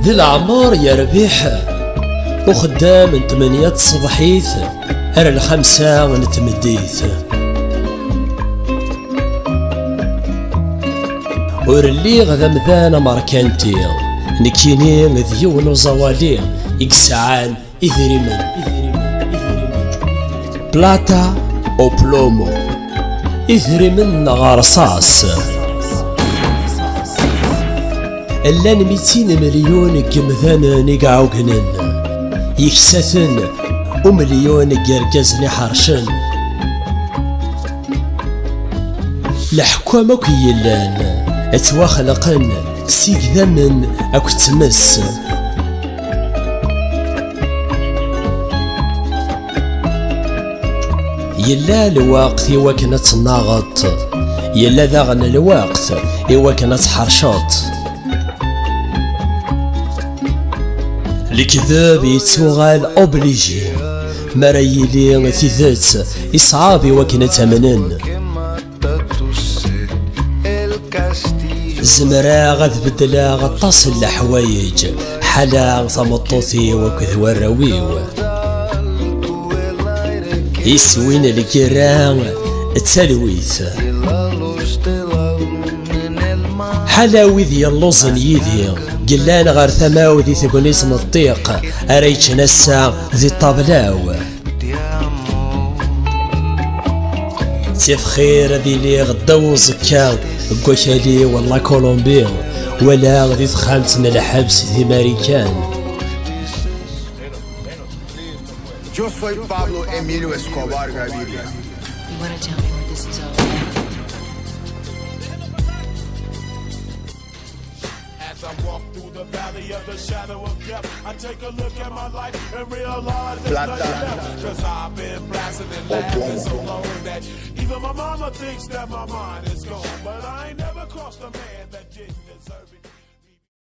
ذي العمار يا ربيح وخدام من 8 الصباحيت على 5 ونتمديت ورلي غدا مذان ماركانتي نكيني ذيون وزوالي يكسعان إذريمن بلاتا أو بلومو إذريمن غرصاص اللان 200 مليون كمذان نقعوكنن يكسثن ومليون قرقزني حرشن الحكومة كيلان اتواخلقن سيك ذمن اكو تمس يلا الوقت إوا كانت تناغط يلا ذاغن الوقت إوا كانت حرشط الكذاب يتوغال اوبليجي مرايلي ثيثات إصعابي وكنا تمنن زمرا غتبدلا غطاس الحوايج حلا ثمطوثي وكذوا الرويو يسوين الكيران التلويث حلاوي ذي اللوزن يذي قلان غير ثماو ذي ثقونيس نطيق أريتش نسا ذي الطابلاو تفخير ذي لي غداو زكا قوشالي والله كولومبي ولا غدي تخالتنا الحبس ذي ماريكان. Yo soy Pablo Emilio Escobar Gaviria. You want to tell me what this is all about? As I walk through the valley of the shadow of death, I take a look at my life and realize there's nothing left. Cause I've been blasting and laughing so long that even my mama thinks that my mind is gone. But I ain't never crossed a man that didn't deserve it.